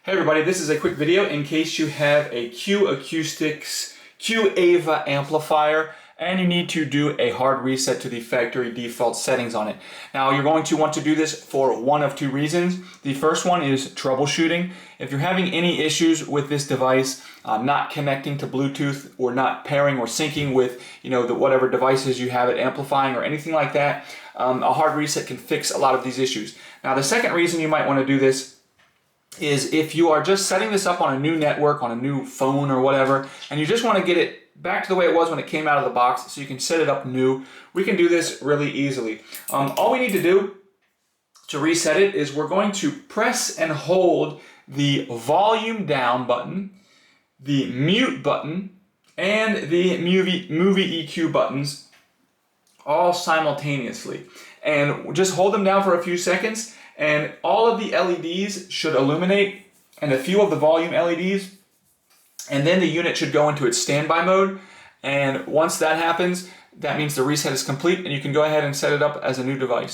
Hey everybody, this is a quick video in case you have a Acoustics AVA Amplifier and you need to do a hard reset to the factory default settings on it. Now you're going to want to do this for one of two reasons. The first one is troubleshooting. If you're having any issues with this device, not connecting to Bluetooth or not pairing or syncing with whatever devices you have it amplifying or anything like that, a hard reset can fix a lot of these issues. Now the second reason you might want to do this is if you are just setting this up on a new network, on a new phone or whatever, and you just want to get it back to the way it was when it came out of the box so you can set it up new, we can do this really easily. All we need to do to reset it is we're going to press and hold the volume down button, the mute button, and the movie EQ buttons all simultaneously. And just hold them down for a few seconds, and all of the LEDs should illuminate, and a few of the volume LEDs, and then the unit should go into its standby mode. And once that happens, that means the reset is complete and you can go ahead and set it up as a new device.